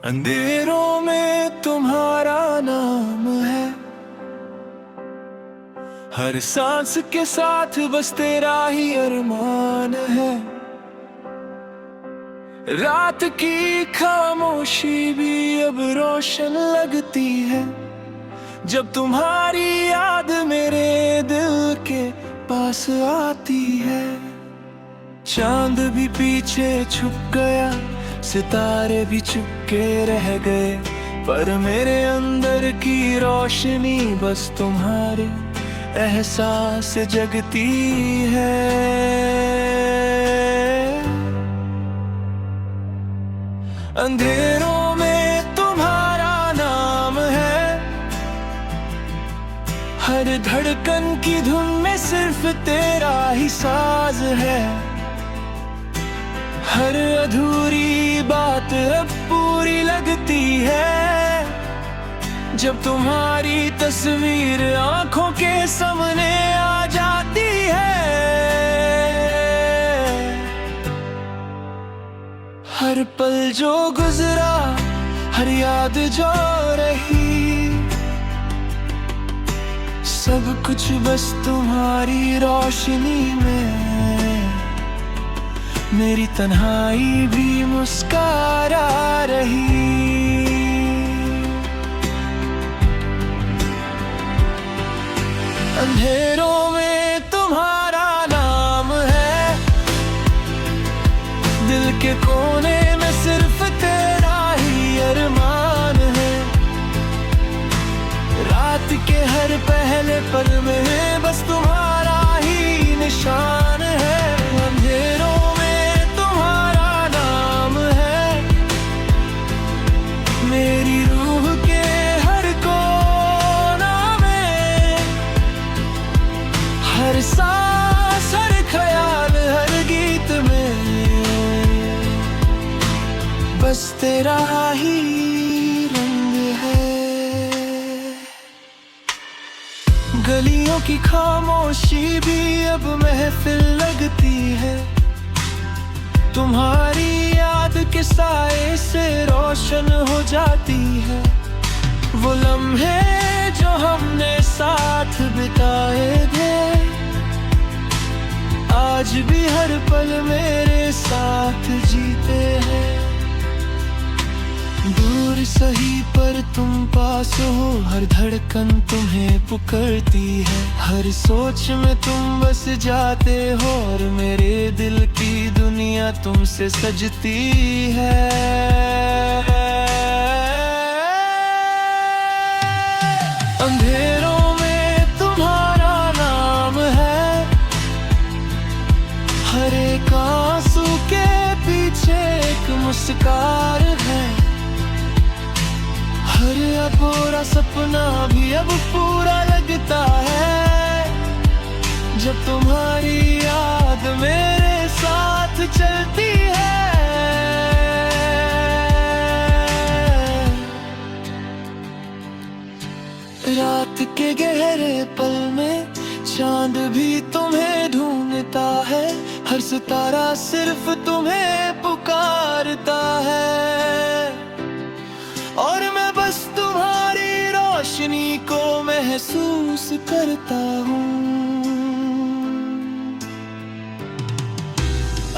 अंधेरों में तुम्हारा नाम है, हर सांस के साथ बस तेरा ही अरमान है। रात की खामोशी भी अब रोशन लगती है, जब तुम्हारी याद मेरे दिल के पास आती है। चांद भी पीछे छुप गया, सितारे भी चुपके रह गए, पर मेरे अंदर की रोशनी बस तुम्हारे एहसास से जगती है। अंधेरों में तुम्हारा नाम है, हर धड़कन की धुन में सिर्फ तेरा ही साज है। हर अधूरी बात अब पूरी लगती है, जब तुम्हारी तस्वीर आंखों के सामने आ जाती है। हर पल जो गुजरा, हर याद जो रही, सब कुछ बस तुम्हारी रोशनी में। मेरी तन्हाई भी मुस्कुरा रही। अंधेरों में तुम्हारा नाम है, दिल के कोने में सिर्फ तेरा ही अरमान है। रात के हर पहले पल में बस तुम्हारा ही निशान है। अंधेरों में तुम्हारा नाम है, मेरी रूह के हर कोना में, हर सांस हर ख्याल हर गीत में बस तेरा ही रंग है। गलियों की खामोशी भी अब महफिल लगती है, तुम्हारी याद के साए से रोशन हो जाती है। वो लम्हे जो हमने साथ बिताए थे, आज भी हर पल मेरे साथ जीते हैं। दूर सही पर तुम पास हो, हर धड़कन तुम्हें पुकारती है। हर सोच में तुम बस जाते हो, और मेरे दिल की दुनिया तुमसे सजती है। अंधेरों में तुम्हारा नाम है, हर एक आंसू के पीछे एक मुस्कान है। हर अधूरा सपना भी अब पूरा लगता है, जब तुम्हारी याद मेरे साथ चलती है। रात के गहरे पल में चांद भी तुम्हें ढूंढता है, हर सितारा सिर्फ तुम्हें पुकारता है। और मैं बस तुम्हारी रोशनी को महसूस करता हूँ।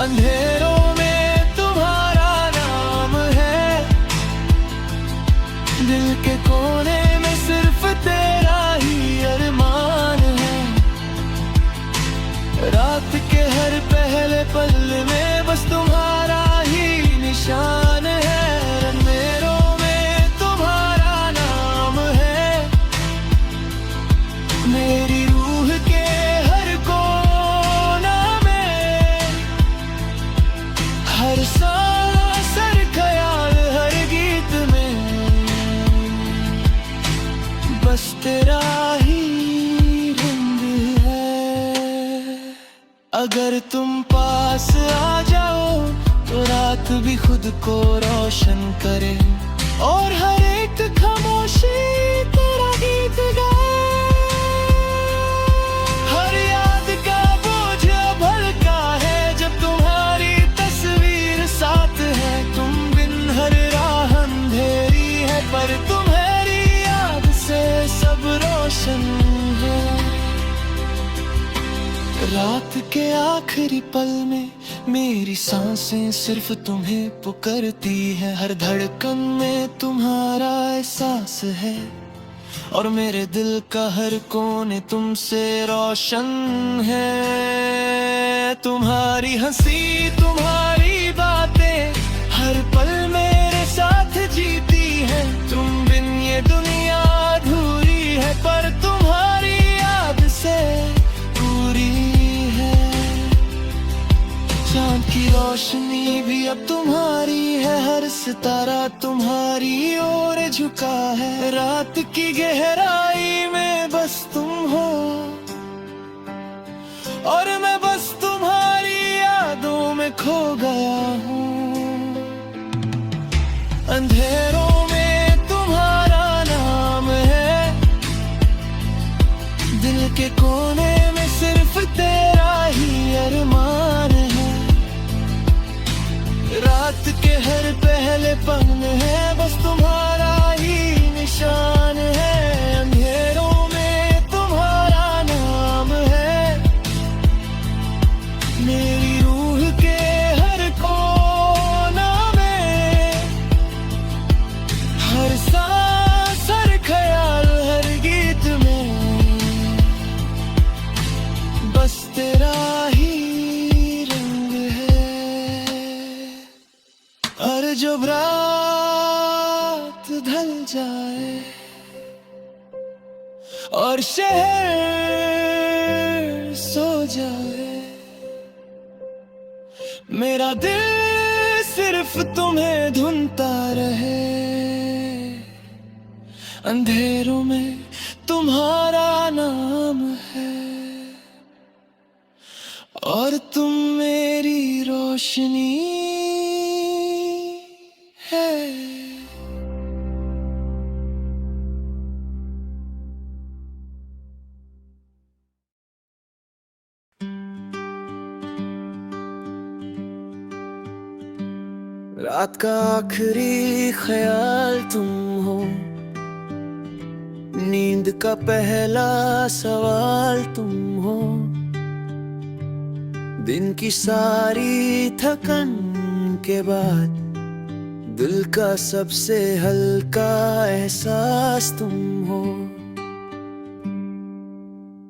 अंधेरों में तुम्हारा नाम है, दिल के कोने में सिर्फ तेरा ही अरमान है। रात के हर पहले पल में बस तुम्हारा ही निशान है। अंधेरों में तुम्हारा नाम है, मेरी रूह के हर कोना में, हर सांस हर ख्याल हर गीत में बस तेरा ही रंग है। अगर तुम पास आ जाओ तो रात भी खुद को रोशन करे, और हर एक खामोशी तेरा गीत गाए। हर याद का बोझ अब हल्का है, जब तुम्हारी तस्वीर साथ है। तुम बिन हर राह अंधेरे पर तुम्हारी याद से सब रोशन है। रात के आखिरी पल में मेरी सांसें सिर्फ तुम्हें पुकारती है। हर धड़कन में तुम्हारा एहसास है और मेरे दिल का हर कोने तुमसे रोशन है। तुम्हारी हंसी, तुम्हारी बातें हर पल मेरे साथ जीती है। तुम बिन ये दुनिया अधूरी है, पर तुम्हारी याद से पूरी है। चांद की रोशनी भी अब तुम्हारी है, हर सितारा तुम्हारी ओर झुका है। रात की गहराई में बस तुम हो और मैं बस तुम्हारी यादों में खो गया हूँ। अंधेरों में तुम्हारा नाम है, दिल के कोने में सिर्फ तेरा ही अरमान है। रात के हर पहले पल में है बस तुम्हारा ही निशान है। अंधेरों में तुम्हारा नाम है, मेरी रूह के हर कोना में, हर सांस, हर ख्याल, हर गीत में बस तेरा ही रंग है। और जब रात ढल जाए और शहर सो जाए, मेरा दिल सिर्फ तुम्हें ढूंढता रहे। अंधेरों में तुम्हारा नाम है और तुम मेरी रोशनी है। रात का आखिरी ख्याल तुम हो, नींद का पहला सवाल तुम हो। दिन की सारी थकन के बाद दिल का सबसे हल्का एहसास तुम हो।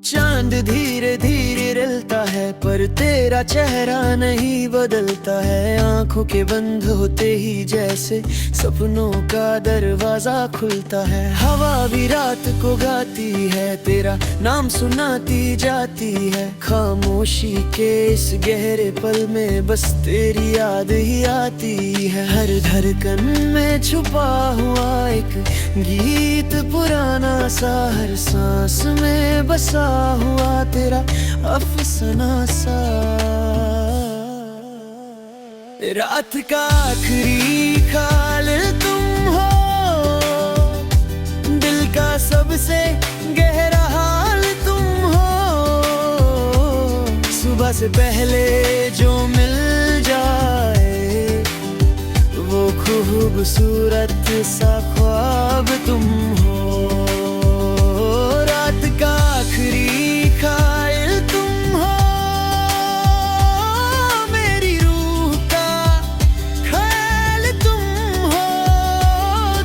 चांद धीरे धीरे रलता है पर तेरा चेहरा नहीं बदलता है। आंखों के बंद होते ही जैसे सपनों का दरवाजा खुलता है। हवा भी रात को गाती है, तेरा नाम सुनाती जाती है। खामोशी के इस गहरे पल में बस तेरी याद ही आती है। हर धड़कन में छुपा हुआ एक गीत पुराना सा, हर सांस में बसा हुआ तेरा अफसाना सा। रात का आखिरी ख्याल तुम हो, दिल का सबसे गहरा हाल तुम हो। सुबह से पहले जो मिल जाए वो खूबसूरत सा ख्वाब तुम हो। रात का आखिरी ख्याल तुम हो, मेरी रूह का ख्याल तुम हो।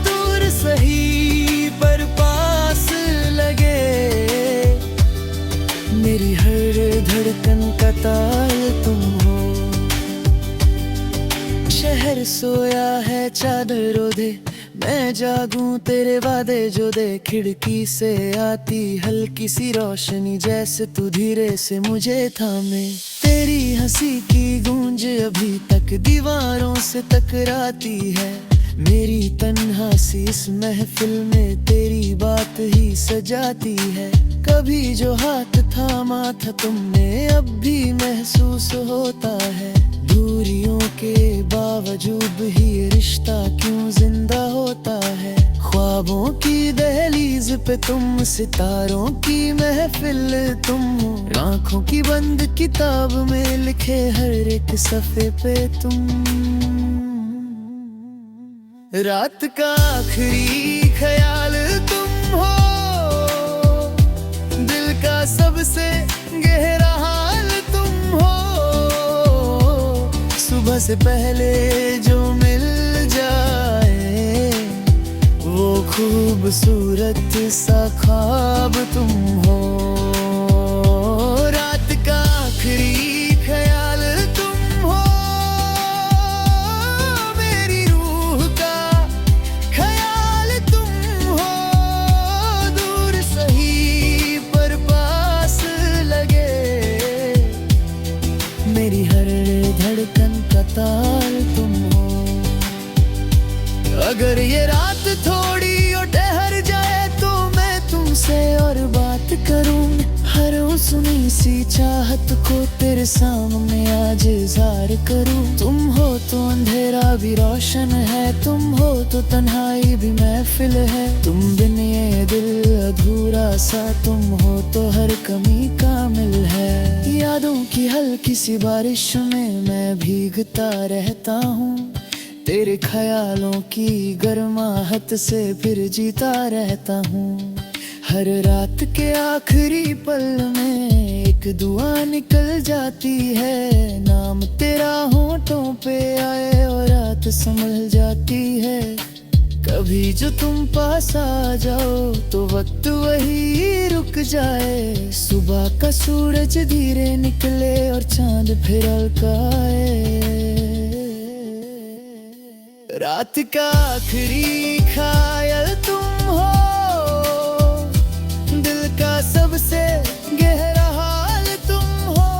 दूर सही पर पास लगे, मेरी हर धड़कन का ताल तुम हो। शहर सोया है चादर ओढ़े, मैं जागूं तेरे वादे जो दे। खिड़की से आती हल्की सी रोशनी जैसे तू धीरे से मुझे थामे। तेरी हंसी की गूंज अभी तक दीवारों से टकराती है। मेरी तन्हासी इस महफिल में तेरी बात ही सजाती है। कभी जो हाथ थामा था तुमने अब भी महसूस होता है। दूरियों के बावजूद ही ये रिश्ता क्यों जिंदा होता है। ख्वाबों की दहलीज पे तुम, सितारों की महफिल तुम हो। आंखों की बंद किताब में लिखे हर एक सफ़े पे तुम। रात का आखिरी ख्याल तुम हो, दिल का सबसे गहरा हाल तुम हो। सुबह से पहले जो मिल जाए वो खूबसूरत सा ख्वाब तुम हो। रात का आखिरी ख्याल तुम हो, मेरी रूह का ख्याल तुम हो। दूर सही पर पास लगे, मेरी हर धड़कन का ताल तुम हो। अगर ये रात थोड़ी और ठहर जाए तो मैं तुमसे और बात करूं। हर सुनी सी चाहत को तेरे सामने आज इज़हार करूं। तुम हो तो अंधेरा भी रोशन है, तुम हो तो तन्हाई भी महफिल है। तुम बिन ये दिल अधूरा सा, तुम हो तो हर कमी कामिल है। यादों की हल्की सी बारिश में मैं भीगता रहता हूँ, तेरे ख्यालों की गर्माहट से फिर जीता रहता हूँ। हर रात के आखिरी पल में एक दुआ निकल जाती है, नाम तेरा होठों पे आए और रात संभल जाती है। कभी जो तुम पास आ जाओ तो वक्त वही रुक जाए। सुबह का सूरज धीरे निकले और चांद फिर हल्काए। रात का आखिरी ख्याल तुम हो, दिल का सबसे गहरा हाल तुम हो।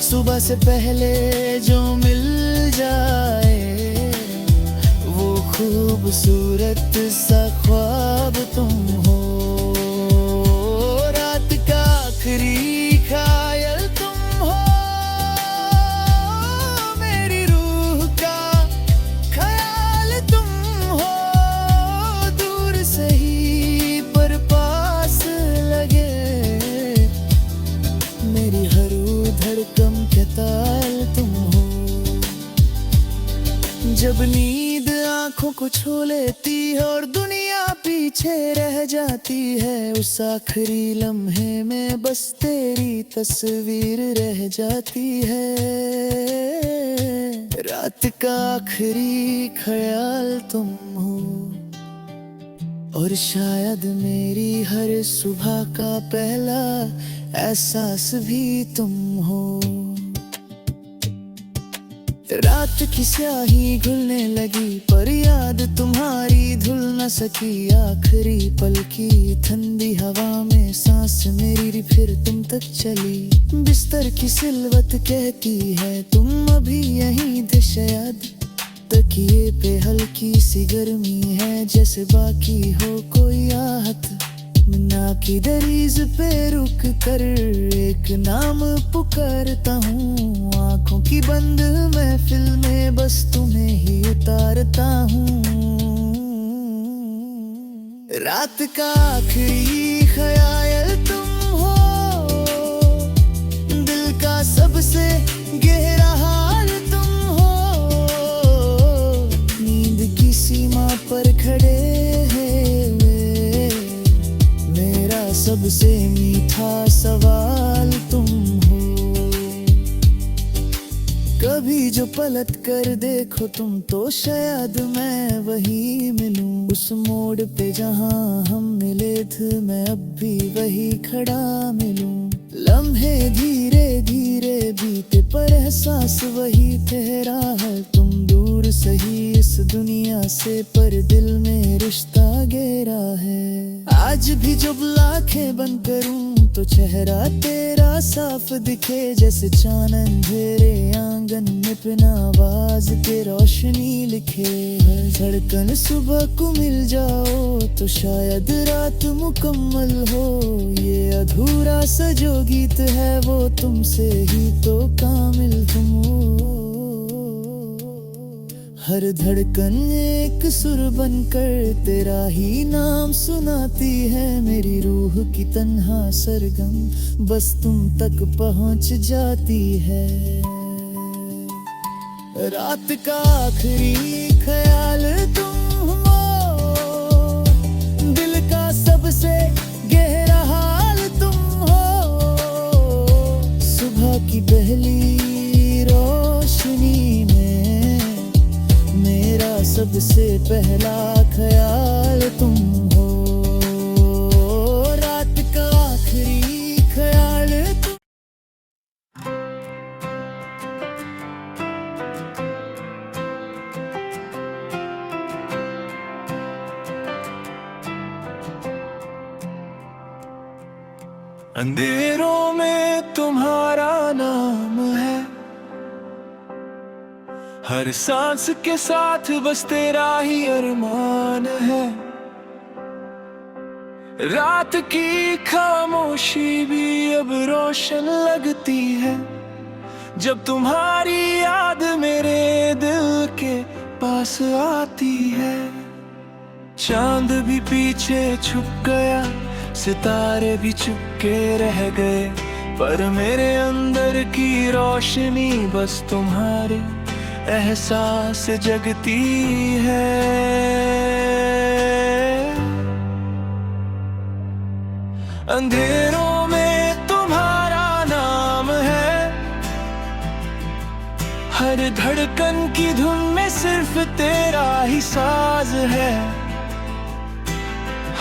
सुबह से पहले जो मिल जाए वो खूबसूरत सा ख्वाब तुम हो। रात का आखिरी ख्याल तुम हो, मेरी रूह का ख्याल तुम हो। दूर सही पर पास लगे, मेरी हर धड़कन के ताल तुम हो। जब नींद आंखों को छू लेती है और दुनिया पीछे रह जाती है, उस आखिरी लम्हे में बस तेरी तस्वीर रह जाती है। रात का आखिरी ख्याल तुम हो, और शायद मेरी हर सुबह का पहला एहसास भी तुम हो। रात की स्याही घुलने लगी पर याद तुम्हारी धुल न सकी। आखिरी पल की ठंडी हवा में सांस मेरी फिर तुम तक चली। बिस्तर की सिलवत कहती है तुम अभी यहीं थे शायद। तकिए पे हल्की सी गर्मी है जैसे बाकी हो कोई आहत। मीना की दरीज पे रुक कर एक नाम पुकारता हूँ। आंखों की बंद महफिल में बस तुम्हें ही उतारता हूँ। रात का आखिरी ख्याल तुम हो, दिल का सबसे गहरा हाल तुम हो। नींद की सीमा पर खड़े सबसे मीठा सवाल तुम हो। कभी जो पलट कर देखो तुम तो शायद मैं वही मिलूं। उस मोड़ पे जहां हम मिले थे मैं अब भी वही खड़ा मिलूं। लम्हे धीरे धीरे बीते पर एहसास वही ठहरा है। तुम दूर सही इस दुनिया से पर दिल में रिश्ता गहरा है। आज भी जब आंखें बंद करूं तो चेहरा तेरा साफ दिखे। जैसे चांद अंधेरे आंगन में बिना आवाज के रोशनी लिखे। हर धड़कन सुबह को मिल जाओ तो शायद रात मुकम्मल हो। ये अधूरा सा जो गीत है वो तुमसे ही तो कामिल तुम हो। हर धड़कन एक सुर बनकर तेरा ही नाम सुनाती है। मेरी रूह की तन्हा सरगम बस तुम तक पहुंच जाती है। रात का आखिरी ख्याल तुम हो, दिल का सबसे गहरा हाल तुम हो। सुबह की पहली रोशनी में मेरा सबसे पहला ख्याल तुम हो। रात का आखिरी ख्याल तुम। अंधेरों में तुम्हारा नाम है, हर सांस के साथ बस तेरा ही अरमान है। रात की खामोशी भी अब रोशन लगती है, जब तुम्हारी याद मेरे दिल के पास आती है। चांद भी पीछे छुप गया, सितारे भी चुपके रह गए, पर मेरे अंदर की रोशनी बस तुम्हारे एहसास जगती है। अंधेरों में तुम्हारा नाम है, हर धड़कन की धुन में सिर्फ तेरा ही साज है।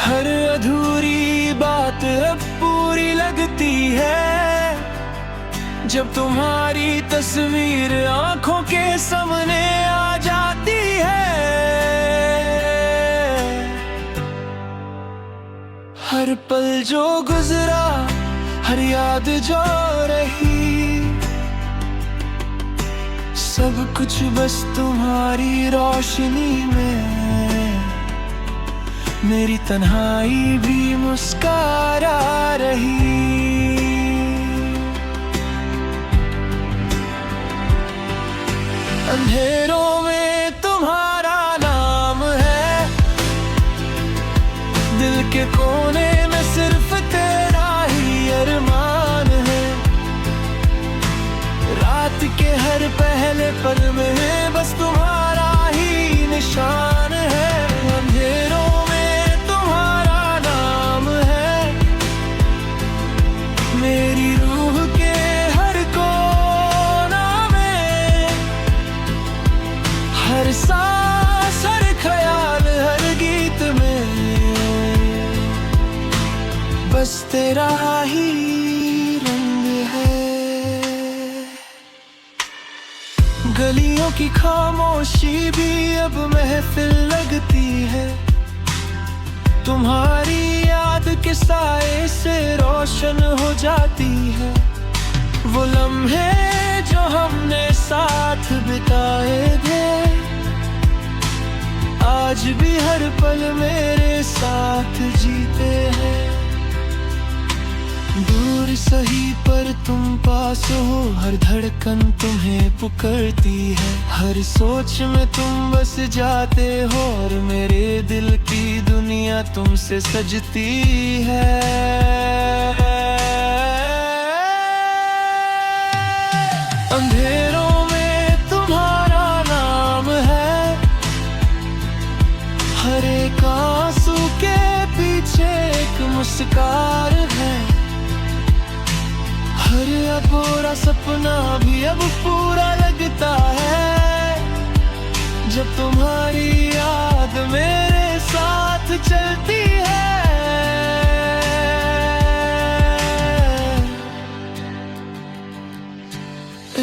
हर अधूरी बात अब पूरी लगती है, जब तुम्हारी तस्वीर आंखों के सामने आ जाती है। हर पल जो गुजरा, हर याद जो रही, सब कुछ बस तुम्हारी रोशनी में। मेरी तन्हाई भी मुस्कुरा रही। अंधेरों में तुम्हारा नाम है, दिल के कोने में सिर्फ तेरा ही अरमान है। रात के हर पहले पल में बस तुम्हारा ही निशान है। अंधेरों मेरी रूह के हर कोना में, हर सांस हर ख्याल हर गीत में बस तेरा ही रंग है। गलियों की खामोशी भी अब महफिल लगती है, तुम्हारी याद के साए से रोशन हो जाती है। वो लम्हे जो हमने साथ बिताए थे, आज भी हर पल मेरे साथ जीते हैं। दूर सही पर तुम पास हो, हर धड़कन तुम्हें पुकारती है। हर सोच में तुम बस जाते हो, और मेरे दिल की दुनिया तुमसे सजती है। अंधेरों में तुम्हारा नाम है, हर एक आंसू के पीछे एक मुस्कान है। हर अधूरा सपना भी अब पूरा लगता है, जब तुम्हारी याद मेरे साथ चलती है।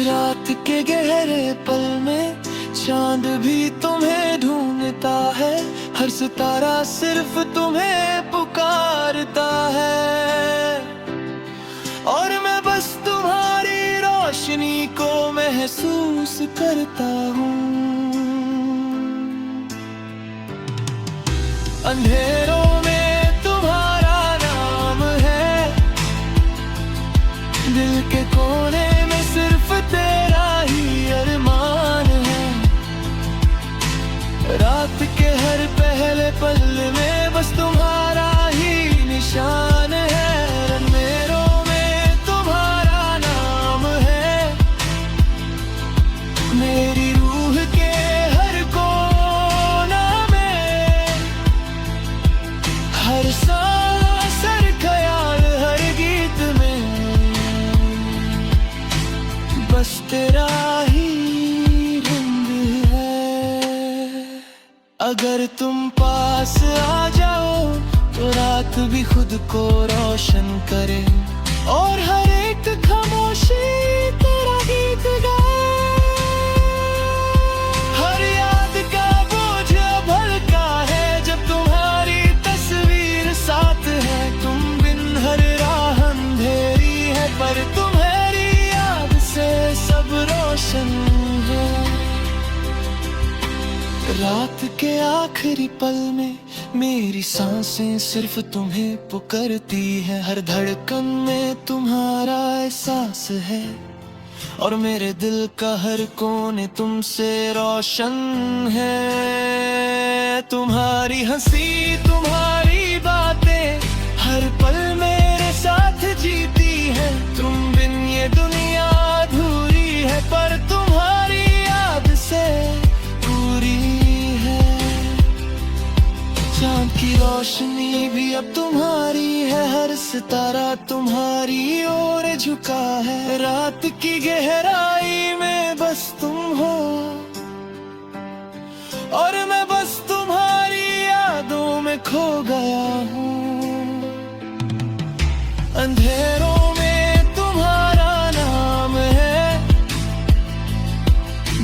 रात के गहरे पल में चांद भी तुम्हें ढूंढता है, हर सितारा सिर्फ तुम्हें पुकारता है। और मैं बस तुम्हारी रोशनी को महसूस करता हूँ। अंधेरों में तुम्हारा नाम है, दिल के कोने में सिर्फ तेरा ही अरमान है। रात के हर पहले पल में बस तुम्हारा ही निशान है। अंधेरों तुम्हारा नाम है, मेरी रूह अगर तुम पास आ जाओ तो रात भी खुद को रोशन करे, और हर एक खामोशी तेरा गीत गाए। हर याद का बोझ अब हल्का है जब तुम्हारी तस्वीर साथ है। तुम बिन हर राह अंधेरी है, पर तुम्हारी याद से सब रोशन है। रात के आखिरी पल में मेरी सांसें सिर्फ तुम्हें पुकारती है। हर धड़कन में तुम्हारा एहसास है, और मेरे दिल का हर कोने तुमसे रोशन है। तुम्हारी हंसी, तुम्हारी बातें हर पल मेरे साथ जीती है। तुम बिन ये दुनिया अधूरी है, पर तुम्हारी याद से पूरी है। चांद की रोशनी भी अब तुम्हारी है, हर सितारा तुम्हारी ओर झुका है। रात की गहराई में बस तुम हो, और मैं बस तुम्हारी यादों में खो गया हूँ। अंधेरों में तुम्हारा नाम है,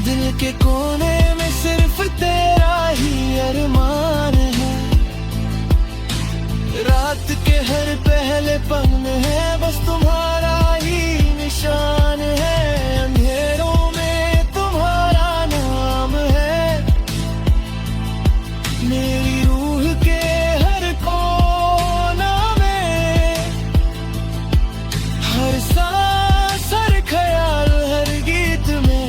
दिल के कोने में सिर्फ तेरा ही अरमान है। रात के हर पहले पल में है बस तुम्हारा ही निशान है। अंधेरों में तुम्हारा नाम है, मेरी रूह के हर कोना में, हर सांस, हर ख्याल, हर गीत में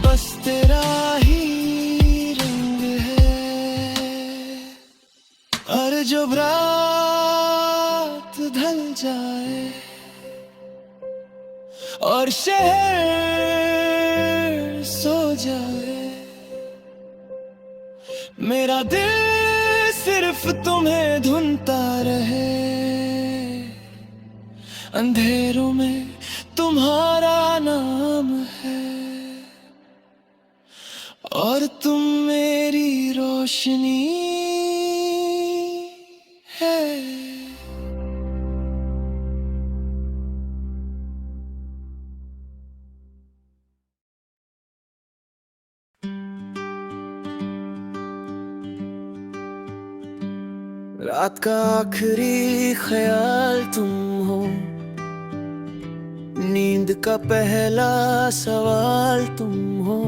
बस तेरा ही रंग है। और जब रात ढल जाए और शहर सो जाए, मेरा दिल सिर्फ तुम्हें ढूंढता रहे। अंधेरों में तुम्हारा नाम है, और तुम मेरी रोशनी है। रात का आखिरी ख्याल तुम हो, नींद का पहला सवाल तुम हो।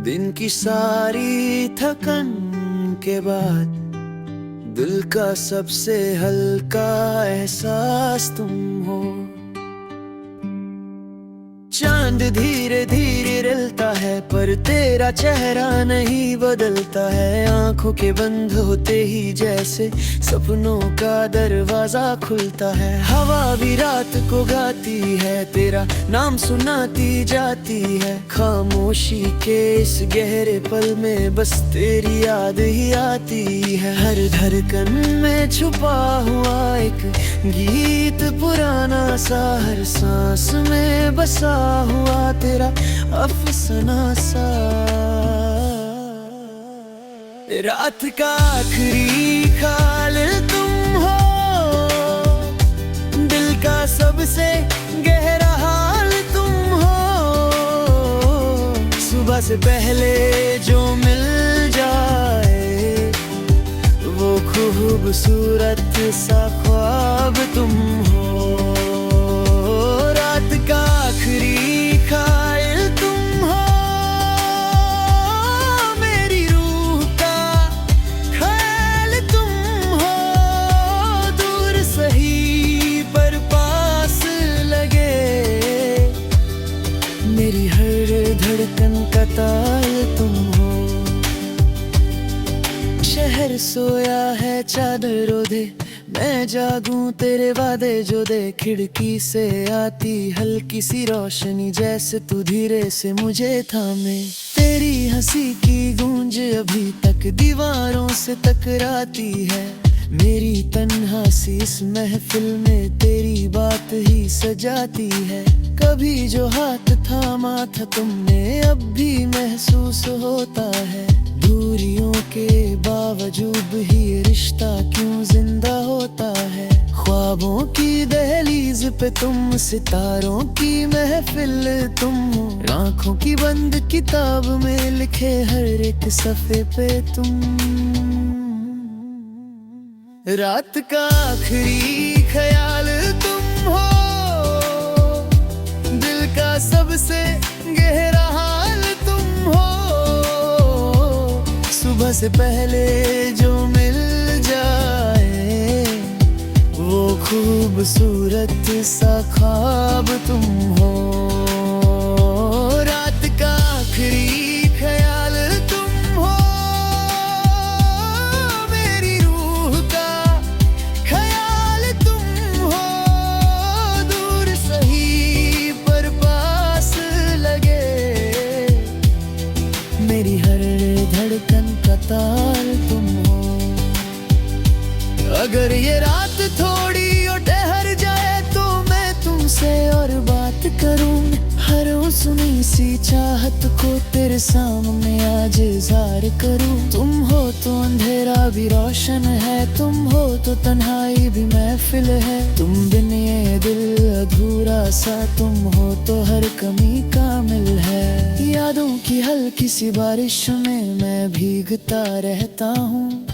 दिन की सारी थकन के बाद दिल का सबसे हल्का एहसास तुम हो। चांद धीरे धीरे रलता है, पर तेरा चेहरा नहीं बदलता है। आंखों के बंद होते ही जैसे सपनों का दरवाजा खुलता है। हवा भी रात को गाती है, तेरा नाम सुनाती जाती है। खामोशी के इस गहरे पल में बस तेरी याद ही आती है। हर धड़कन में छुपा हुआ एक गीत पुराना सा, हर सांस में बसा हुआ तेरा अफसाना सा। रात का आखिरी ख्याल तुम हो, दिल का सबसे गहरा हाल तुम हो। सुबह से पहले जो मिल जाए वो खूबसूरत सा ख्वाब तुम हो। रात का आखिरी ख्याल तुम हो, मेरी रूह का ख्याल तुम हो। दूर सही पर पास लगे, मेरी हर धड़कन का ताल तुम हो। शहर सोया है चादर ओढ़े, मैं जागूं तेरे वादे जो दे। खिड़की से आती हल्की सी रोशनी, जैसे तू धीरे से मुझे थामे। तेरी हंसी की गूंज अभी तक दीवारों से टकराती है, मेरी तन्हा सी इस महफिल में तेरी बात ही सजाती है। कभी जो हाथ थामा था तुमने अब भी महसूस होता है। दूरियों के बावजूद ही ये रिश्ता क्यों जिंदा होता है। ख्वाबों की दहलीज पे तुम, सितारों की महफिल तुम, आँखों की बंद किताब में लिखे हर एक सफ़े पे तुम। रात का आखिरी ख्याल तुम हो, दिल का सबसे गहरा हाल तुम हो। सुबह से पहले जो मिल जाए वो खूबसूरत सा ख्वाब तुम हो। रात का आखिरी ख्याल तुम हो, मेरी रूह का ख्याल तुम हो। दूर सही पर पास लगे, मेरी हर धड़कन का ताल तुम हो। अगर ये रात थोड़ी और ठहर जाए तो मैं तुमसे और बात करूं। हर सुनी सी चाहत को तेरे सामने आज इज़हार करूं। तुम हो तो अंधेरा भी रोशन है, तुम हो तो तन्हाई भी महफिल है। तुम बिन ये दिल अधूरा सा, तुम हो तो हर कमी कामिल है। यादों की हल्की सी बारिश में मैं भीगता रहता हूँ,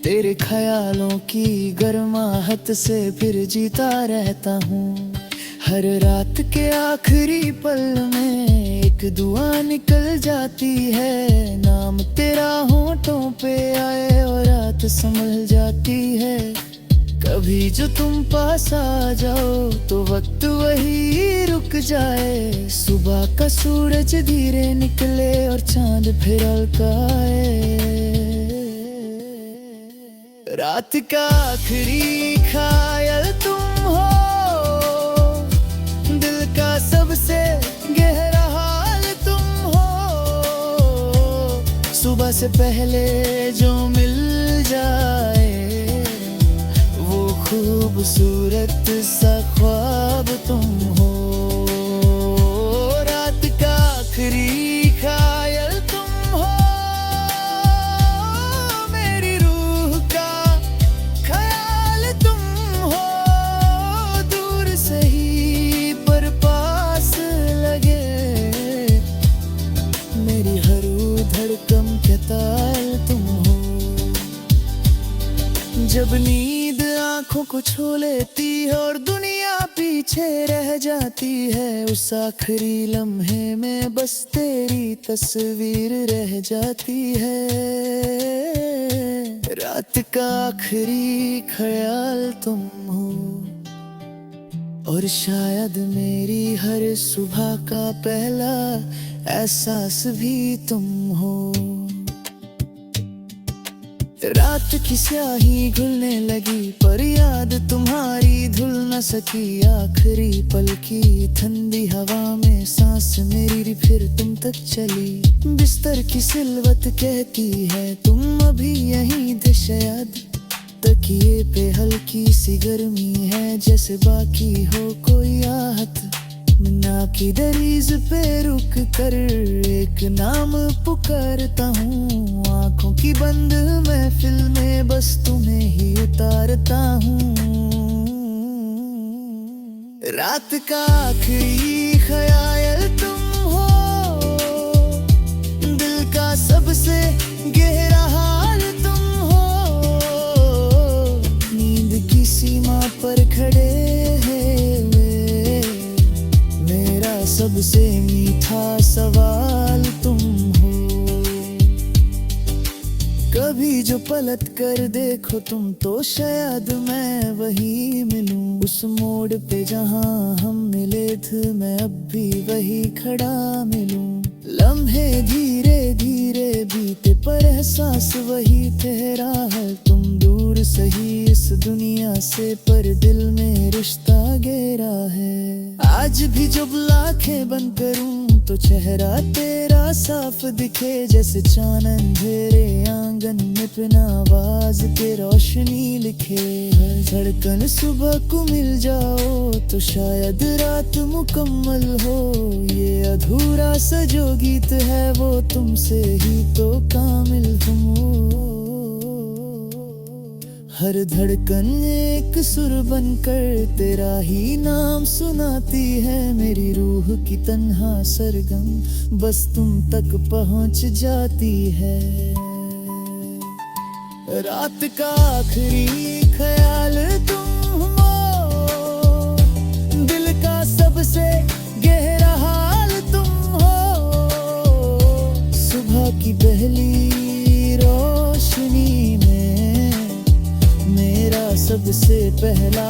तेरे ख्यालों की गर्माहट से फिर जीता रहता हूँ। हर रात के आखिरी पल में एक दुआ निकल जाती है। नाम तेरा होठों पे आए और रात संभल जाती है। कभी जो तुम पास आ जाओ तो वक्त वही रुक जाए। सुबह का सूरज धीरे निकले और चांद फिर अलकाए। रात का आखिरी ख्याल तुम हो, दिल का सबसे गहरा हाल तुम हो। सुबह से पहले जो मिल जाए वो खूबसूरत सा ख्वाब तुम हो। रात का आखिरी ख्याल तुम हो, मेरी रूह का ख्याल तुम हो। दूर सही पर पास लगे, मेरी हर धड़कन के ताल तुम हो। जब नींद आंखों को छू लेती है और दुनिया पीछे रह जाती है, उस आखिरी लम्हे में बस तेरी तस्वीर रह जाती है। रात का आखिरी ख्याल तुम हो और शायद मेरी हर सुबह का पहला एहसास भी तुम हो। रात की स्याही घुलने लगी पर याद तुम्हारी धुल न सकी। आखिरी पल की ठंडी हवा में सांस मेरी फिर तुम तक चली। बिस्तर की सिलवत कहती है तुम अभी यहीं थे शायद। तकिए पे हल्की सी गर्मी है जैसे बाकी हो कोई आहत। ना की दरीज पे रुक कर एक नाम पुकारता हूँ। आंखों की बंद महफिल में बस तुम्हें ही उतारता हूँ। रात का आखिरी ख्याल तुम हो, दिल का सबसे गहरा हाल तुम हो। नींद की सीमा पर खड़े सबसे मीठा सवाल तुम हो। कभी जो पलट कर देखो तुम तो शायद मैं वही मिलूं। उस मोड़ पे जहां हम मिले थे मैं अब भी वही खड़ा मिलूं। लम्हे धीरे धीरे बीते पर एहसास वही ठहरा है। तुम दूर दूर सही इस दुनिया से, पर दिल में रिश्ता गहरा है। आज भी जब आंखें बंद करूं तो चेहरा तेरा साफ दिखे, जैसे चांद अंधेरे आंगन में बिना आवाज के रोशनी लिखे। हर धड़कन सुबह को मिल जाओ तो शायद रात मुकम्मल हो, ये अधूरा सा जो गीत है वो तुमसे ही तो कामिल हो। हर धड़कन एक सुर बनकर तेरा ही नाम सुनाती है, मेरी रूह की तन्हा सरगम बस तुम तक पहुंच जाती है। रात का आखिरी ख्याल तुम हो, दिल का सबसे गहरा हाल तुम हो, सुबह की पहली रोशनी में मेरा सबसे पहला